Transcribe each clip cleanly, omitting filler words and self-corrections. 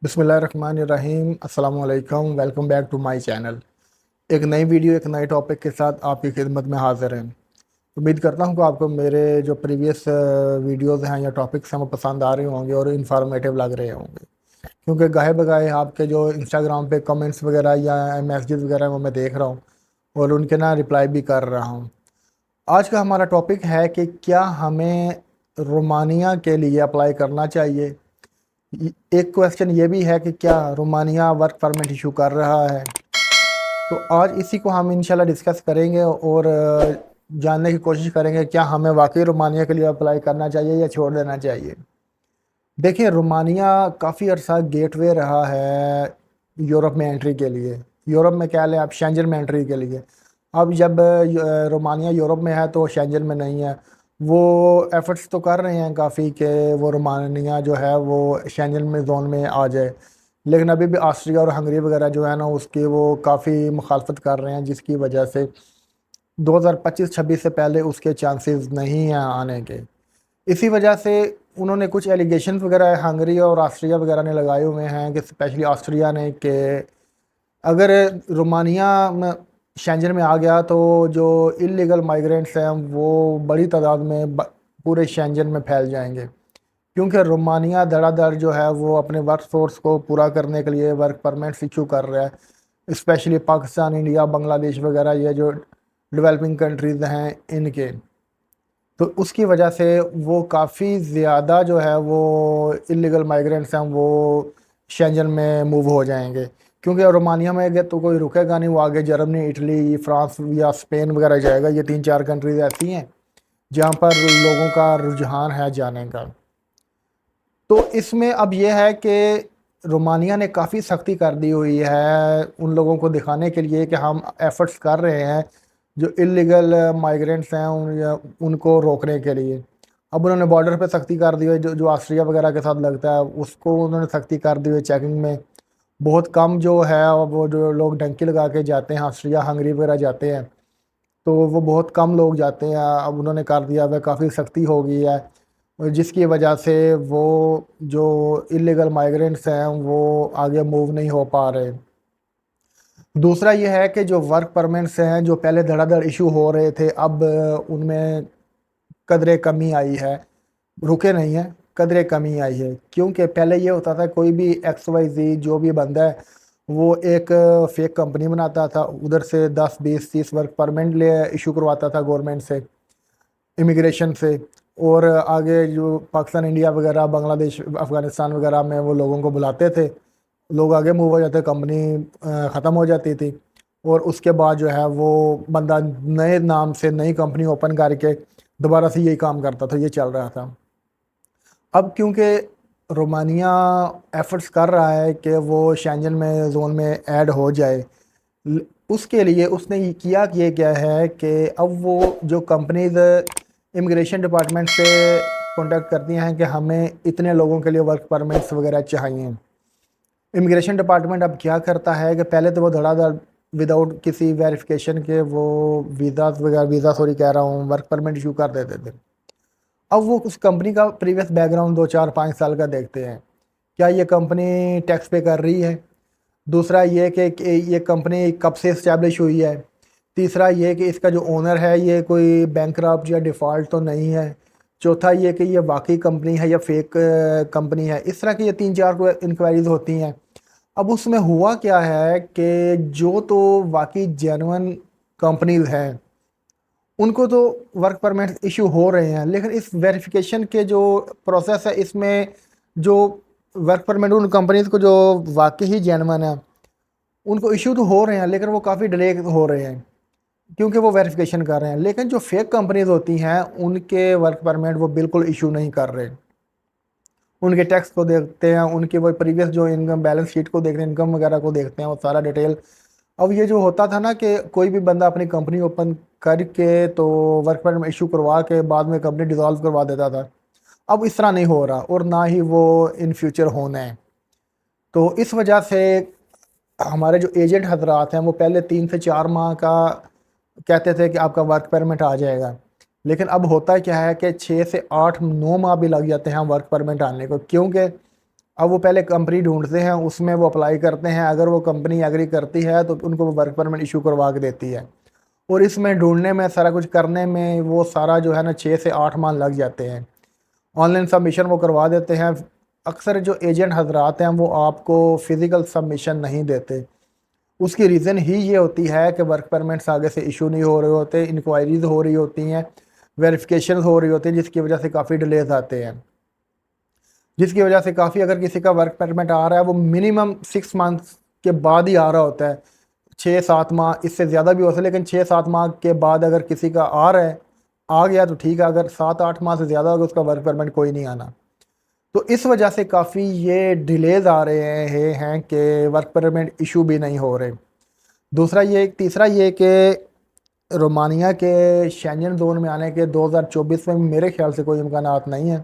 बिस्मिल्लाहिर्रहमानिर्रहीम अस्सलाम वालेकुम। Welcome back to my channel. एक नई वीडियो एक नए टॉपिक के साथ आपकी खिदमत में हाज़िर हैं। उम्मीद करता हूँ कि आपको मेरे जो प्रीवियस वीडियोज़ हैं या टॉपिक्स हैं वो पसंद आ रहे होंगे और इन्फॉर्मेटिव लग रहे होंगे, क्योंकि गाहे बगाहे आपके जो इंस्टाग्राम पे कमेंट्स वगैरह या मैसेजेस वगैरह वो मैं देख रहा हूँ और उनके ना रिप्लाई भी कर रहा हूँ। आज का हमारा टॉपिक है कि क्या हमें रोमानिया के लिए अप्लाई करना चाहिए। एक क्वेश्चन ये भी है कि क्या रोमानिया वर्क परमिट इशू कर रहा है। तो आज इसी को हम इंशाल्लाह डिस्कस करेंगे और जानने की कोशिश करेंगे क्या हमें वाकई रोमानिया के लिए अप्लाई करना चाहिए या छोड़ देना चाहिए। देखिए, रोमानिया काफ़ी अरसा गेटवे रहा है यूरोप में एंट्री के लिए। यूरोप में क्या लें आप, शेंजन में एंट्री के लिए। अब जब रोमानिया यूरोप में है तो शेंजन में नहीं है। वो एफर्ट्स तो कर रहे हैं काफ़ी कि वो रोमानिया जो है वो शेंजन में जोन में आ जाए, लेकिन अभी भी ऑस्ट्रिया और हंगरी वगैरह जो है ना उसकी वो काफ़ी मुखालफत कर रहे हैं, जिसकी वजह से 2025-26 से पहले उसके चांसेस नहीं हैं आने के। इसी वजह से उन्होंने कुछ एलिगेशन वगैरह हंगरी और ऑस्ट्रिया वगैरह ने लगाए हुए हैं कि स्पेशली ऑस्ट्रिया ने कि अगर रोमानिया में शेंजन में आ गया तो जो इलीगल माइग्रेंट्स हैं वो बड़ी तादाद में पूरे शेंजन में फैल जाएंगे, क्योंकि रोमानिया धड़ाधड़ जो है वो अपने वर्क फोर्स को पूरा करने के लिए वर्क परमिट्स इशू कर रहा है, स्पेशली पाकिस्तान, इंडिया, बांग्लादेश वगैरह ये जो डेवलपिंग कंट्रीज़ हैं इनके। तो उसकी वजह से वो काफ़ी ज़्यादा जो है वो इलीगल माइग्रेंट्स हैं वो शेंजन में मूव हो जाएंगे, क्योंकि रोमानिया में गए तो कोई रुकेगा नहीं, वो आगे जर्मनी, इटली, फ्रांस या स्पेन वगैरह जाएगा। ये तीन चार कंट्रीज ऐसी हैं जहाँ पर लोगों का रुझान है जाने का। तो इसमें अब ये है कि रोमानिया ने काफ़ी सख्ती कर दी हुई है उन लोगों को दिखाने के लिए कि हम एफर्ट्स कर रहे हैं जो इलीगल माइग्रेंट्स हैं उनको रोकने के लिए। अब उन्होंने बॉर्डर पे सख्ती कर दी है, जो जो ऑस्ट्रिया वगैरह के साथ लगता है उसको उन्होंने सख्ती कर दी हुई है चेकिंग में। बहुत कम जो है वो जो लोग डंकी लगा के जाते हैं ऑस्ट्रिया हंगरी वगैरह जाते हैं, तो वो बहुत कम लोग जाते हैं। अब उन्होंने कर दिया वह काफ़ी सख्ती हो गई है, और जिसकी वजह से वो जो इलीगल माइग्रेंट्स हैं वो आगे मूव नहीं हो पा रहे। दूसरा ये है कि जो वर्क परमिट्स हैं जो पहले धड़ाधड़ इशू हो रहे थे, अब उनमें कदरे कमी आई है, रुके नहीं है, कदरे कमी आई है। क्योंकि पहले ये होता था कोई भी एक्स वाई जी जो भी बंदा है वो एक फेक कंपनी बनाता था, उधर से 10 20 30 वर्क परमिट ले इशू करवाता था गवर्नमेंट से, इमिग्रेशन से, और आगे जो पाकिस्तान, इंडिया वगैरह, बांग्लादेश, अफ़गानिस्तान वगैरह में वो लोगों को बुलाते थे, लोग आगे मूव हो जाते, कंपनी ख़त्म हो जाती थी, और उसके बाद जो है वो बंदा नए नाम से नई कंपनी ओपन करके दोबारा से यही काम करता था। ये चल रहा था। अब क्योंकि रोमानिया एफर्ट्स कर रहा है कि वो शेंजन में जोन में ऐड हो जाए, उसके लिए उसने ये किया कि ये क्या है कि अब वो जो कंपनीज इमिग्रेशन डिपार्टमेंट से कांटेक्ट करती हैं कि हमें इतने लोगों के लिए वर्क परमिट्स वगैरह चाहिए। इमिग्रेशन डिपार्टमेंट अब क्या करता है कि पहले तो वो धड़ाधड़ विदाउट किसी वेरिफिकेशन के वो वीज़ा सॉरी कह रहा हूँ, वर्क परमिट इशू कर देते थे। अब वो उस कंपनी का प्रीवियस बैकग्राउंड 2 4 5 साल का देखते हैं, क्या ये कंपनी टैक्स पे कर रही है। दूसरा ये कि ये कंपनी कब से इस्टेब्लिश हुई है। तीसरा ये कि इसका जो ओनर है ये कोई बैंकरप्ट या डिफ़ॉल्ट तो नहीं है। चौथा ये कि ये वाकई कंपनी है या फेक कंपनी है। इस तरह की ये 3 4 इंक्वायरीज होती हैं। अब उसमें हुआ क्या है कि जो तो वाकई जेन्युइन कंपनीज हैं उनको तो वर्क परमिट इशू हो रहे हैं, लेकिन इस वेरिफिकेशन के जो प्रोसेस है इसमें जो वर्क परमिट उन कंपनीज को जो वाकई ही जेन्युइन है उनको इशू तो हो रहे हैं, लेकिन वो काफ़ी डिले हो रहे हैं क्योंकि वो वेरिफिकेशन कर रहे हैं। लेकिन जो फेक कंपनीज होती हैं उनके वर्क परमिट वो बिल्कुल इशू नहीं कर रहे। उनके टैक्स को देखते हैं, उनके वो प्रीवियस जो इनकम बैलेंस शीट को देखते हैं, इनकम वगैरह को देखते हैं, वो सारा डिटेल। अब ये जो होता था ना कि कोई भी बंदा अपनी कंपनी ओपन करके तो वर्क परमिट इशू करवा के बाद में कंपनी डिसॉल्व करवा देता था, अब इस तरह नहीं हो रहा और ना ही वो इन फ्यूचर होना है। तो इस वजह से हमारे जो एजेंट हजरात हैं वो पहले 3 से 4 माह का कहते थे कि आपका वर्क परमिट आ जाएगा, लेकिन अब होता क्या है कि 6 से 8 9 माह भी लग जाते हैं वर्क परमिट आने को, क्योंकि अब वो पहले कंपनी ढूंढते हैं, उसमें वो अप्लाई करते हैं, अगर वो कंपनी एग्री करती है तो उनको वो वर्क परमिट इशू करवा के देती है। और इसमें ढूंढने में, सारा कुछ करने में वो सारा जो है ना 6 से 8 माह लग जाते हैं। ऑनलाइन सबमिशन वो करवा देते हैं। अक्सर जो एजेंट हजरात हैं वो आपको फ़िज़िकल सबमिशन नहीं देते। उसकी रीज़न ही ये होती है कि वर्क परमिट्स आगे से इशू नहीं हो रहे होते, इंक्वायरीज़ हो रही होती हैं, वेरिफिकेशन हो रही होती है, जिसकी वजह से काफ़ी डिलेज आते हैं। जिसकी वजह से काफ़ी, अगर किसी का वर्क परमिट आ रहा है वो मिनिमम 6 मंथ्स के बाद ही आ रहा होता है। 6-7 माह, इससे ज़्यादा भी हो सकता है, लेकिन 6-7 माह के बाद अगर किसी का आ रहा है, आ गया तो ठीक है, अगर 7-8 माह से ज़्यादा होगा उसका वर्क परमिट कोई नहीं आना। तो इस वजह से काफ़ी ये डिलेज आ रहे हैं कि वर्क परमिट इशू भी नहीं हो रहे। दूसरा ये, तीसरा ये कि रोमानिया के शेंजन जोन में आने के 2024 में मेरे ख्याल से कोई इम्कानात नहीं है।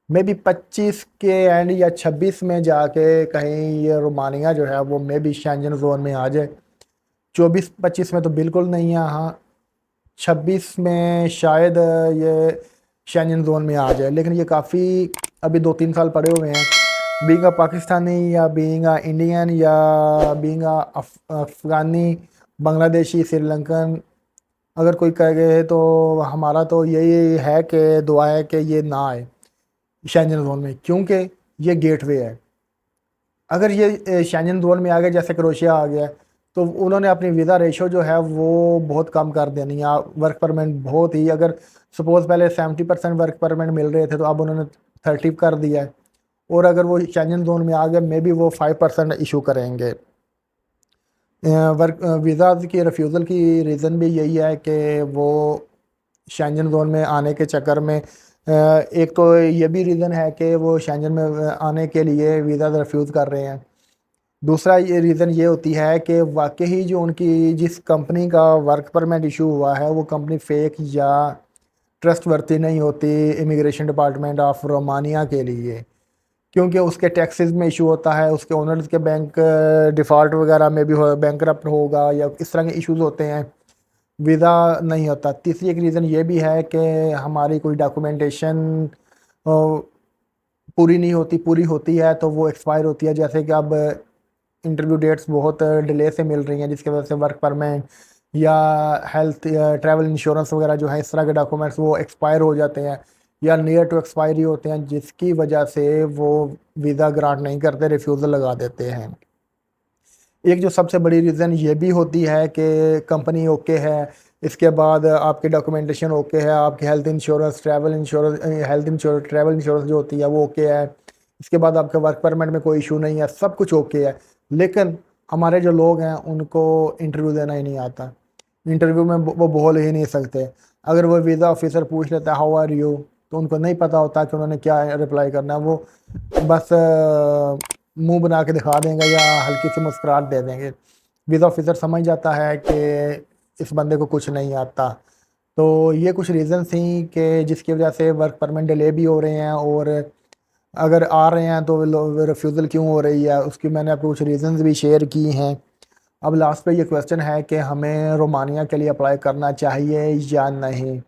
मे बी 25 के एंड या 26 में जाके कहीं ये रोमानिया जो है वो मे बी शेंजन जोन में आ जाए। 24-25 में तो बिल्कुल नहीं है, हाँ 26 में शायद ये शेंजन जोन में आ जाए, लेकिन ये काफ़ी अभी 2-3 साल पड़े हुए हैं। बीइंग अ पाकिस्तानी या बीइंग अ इंडियन या बीइंग अ अफगानी, बांग्लादेशी, श्रीलंकन, अगर कोई कहे तो हमारा तो यही है कि दुआ है कि ये ना आए शेंजन जोन में, क्योंकि ये गेटवे है। अगर ये शेंजन जोन में आ गया, जैसे क्रोशिया आ गया, तो उन्होंने अपनी वीज़ा रेशो जो है वो बहुत कम कर देनी है। वर्क परमिट बहुत ही, अगर सपोज़ पहले 70% वर्क परमिट मिल रहे थे तो अब उन्होंने 30 कर दिया है। और अगर वो शेंजन जोन में आ गया, मे बी वो 5% इशू करेंगे। वर्क वीज़ा की रिफ्यूज़ल की रीज़न भी यही है कि वो शेंजन जोन में आने के चक्कर में, एक तो ये भी रीज़न है कि वो शेंजन में आने के लिए वीज़ा रिफ्यूज़ कर रहे हैं। दूसरा ये रीज़न ये होती है कि वाकई जो उनकी जिस कंपनी का वर्क परमिट इशू हुआ है वो कंपनी फेक या ट्रस्ट वर्ती नहीं होती इमिग्रेशन डिपार्टमेंट ऑफ रोमानिया के लिए, क्योंकि उसके टैक्सेस में इशू होता है, उसके ओनर्स के बैंक डिफ़ॉल्ट वगैरह में भी हो, बैंकरप्ट होगा या इस तरह के इश्यूज होते हैं, वीज़ा नहीं होता। तीसरी एक रीज़न ये भी है कि हमारी कोई डॉक्यूमेंटेशन पूरी नहीं होती, पूरी होती है तो वो एक्सपायर होती है। जैसे कि अब इंटरव्यू डेट्स बहुत डिले से मिल रही हैं, जिसकी वजह से वर्क परमिट या हेल्थ या ट्रैवल इंश्योरेंस वगैरह जो है, इस तरह के डॉक्यूमेंट्स वो एक्सपायर हो जाते हैं या नियर टू एक्सपायरी होते हैं, जिसकी वजह से वो वीज़ा ग्रांट नहीं करते, रिफ्यूज़ल लगा देते हैं। एक जो सबसे बड़ी रीज़न ये भी होती है कि कंपनी ओके है, इसके बाद आपकी डॉक्यूमेंटेशन ओके है, आपकी health insurance, travel insurance, health insurance, travel insurance जो होती है वो ओके है, इसके बाद आपके वर्क परमिट में कोई इशू नहीं है, सब कुछ ओके है। लेकिन हमारे जो लोग हैं उनको इंटरव्यू देना ही नहीं आता, इंटरव्यू में वो बोल ही नहीं सकते। अगर वो वीज़ा ऑफिसर पूछ लेता है हाउ आर यू, तो उनको नहीं पता होता कि उन्होंने क्या रिप्लाई करना है। वो बस मुंह बना के दिखा देंगे या हल्की सी मुस्कुराहट दे देंगे। वीज़ा ऑफिसर समझ जाता है कि इस बंदे को कुछ नहीं आता। तो ये कुछ रीज़न थी कि जिसकी वजह से वर्क परमिट डिले भी हो रहे हैं, और अगर आ रहे हैं तो रिफ्यूज़ल क्यों हो रही है, उसकी मैंने आपको कुछ रीज़न्स भी शेयर की हैं। अब लास्ट पे ये क्वेश्चन है कि हमें रोमानिया के लिए अप्लाई करना चाहिए या नहीं।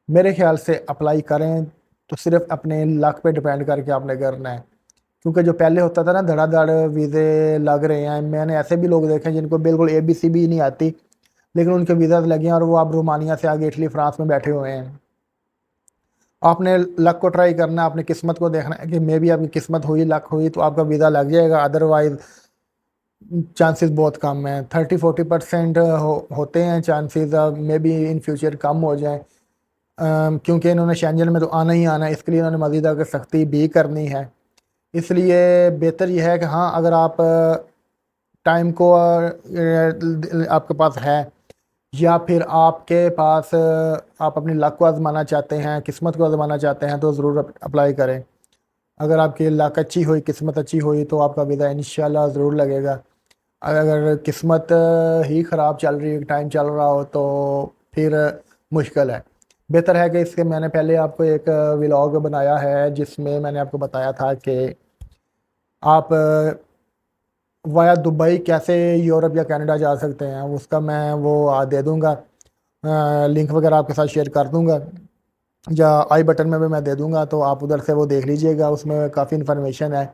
मेरे ख्याल से अप्लाई करें तो सिर्फ अपने लक पे डिपेंड करके आपने करना है, क्योंकि जो पहले होता था ना धड़ाधड़ वीज़े लग रहे हैं, मैंने ऐसे भी लोग देखे हैं जिनको बिल्कुल ABC भी नहीं आती, लेकिन उनके वीज़ा लगे हैं और वो अब रोमानिया से आगे इटली, फ्रांस में बैठे हुए हैं। आपने लक को ट्राई करना है, अपनी किस्मत को देखना है कि मे बी आपकी किस्मत हुई, लक हुई तो आपका वीज़ा लग जाएगा, अदरवाइज़ चांसेस बहुत कम हैं। 30-40% होते हैं chances, maybe in future कम हो जाएं। क्योंकि इन्होंने शेंजन में तो आना ही आना है, इसके लिए इन्होंने मज़ीद आगे सख्ती भी करनी है। इसलिए बेहतर यह है कि हाँ, अगर आप टाइम को आपके पास है, या फिर आपके पास आप अपनी लक को आजमाना चाहते हैं, किस्मत को आजमाना चाहते हैं, तो ज़रूर अप्लाई करें। अगर आपकी लक अच्छी हुई, किस्मत अच्छी हुई तो आपका वीज़ा इंशाल्लाह ज़रूर लगेगा। अगर किस्मत ही ख़राब चल रही है, टाइम चल रहा हो, तो फिर मुश्किल है। बेहतर है कि इसके, मैंने पहले आपको एक व्लॉग बनाया है जिसमें मैंने आपको बताया था कि आप वाया दुबई कैसे यूरोप या कनाडा जा सकते हैं, उसका मैं वो दे दूँगा, लिंक वगैरह आपके साथ शेयर कर दूँगा। या आई बटन में भी मैं दे दूंगा, तो आप उधर से वो देख लीजिएगा, उसमें काफ़ी इन्फॉर्मेशन है।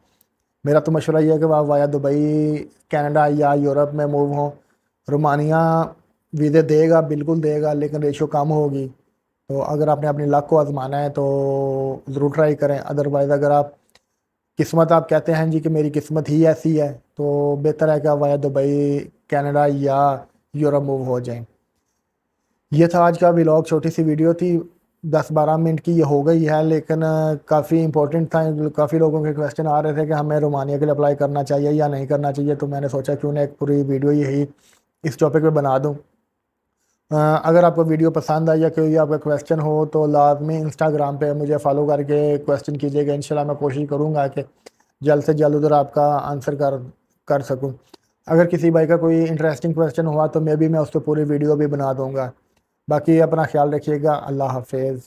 मेरा तो मशवरा ये है कि आप वाया दुबई, कनाडा या यूरोप में मूव हों। रोमानिया वीज़े देगा, बिल्कुल देगा, लेकिन रेशो कम होगी। तो अगर आपने अपनी लक को आजमाना है तो ज़रूर ट्राई करें। अदरवाइज़ अगर आप किस्मत, आप कहते हैं जी कि मेरी किस्मत ही ऐसी है, तो बेहतर है कि आप वाया दुबई, कनाडा या यूरोप मूव हो जाएं। ये था आज का व्लॉग, छोटी सी वीडियो थी, 10-12 मिनट की ये हो गई है, लेकिन काफ़ी इंपॉर्टेंट था। काफ़ी लोगों के क्वेश्चन आ रहे थे कि हमें रोमानिया के लिए अप्लाई करना चाहिए या नहीं करना चाहिए, तो मैंने सोचा क्यों ना एक पूरी वीडियो यही इस टॉपिक पे बना दूं। अगर आपको वीडियो पसंद आई या कोई आपका क्वेश्चन हो तो लाजमी इंस्टाग्राम पे मुझे फॉलो करके क्वेश्चन कीजिएगा। इंशाल्लाह मैं कोशिश करूँगा कि जल्द से जल्द उधर आपका आंसर कर कर सकूँ। अगर किसी भाई का कोई इंटरेस्टिंग क्वेश्चन हुआ तो मैं उस पर पूरी वीडियो भी बना दूँगा। बाकी अपना ख्याल रखिएगा। अल्लाह हाफिज़।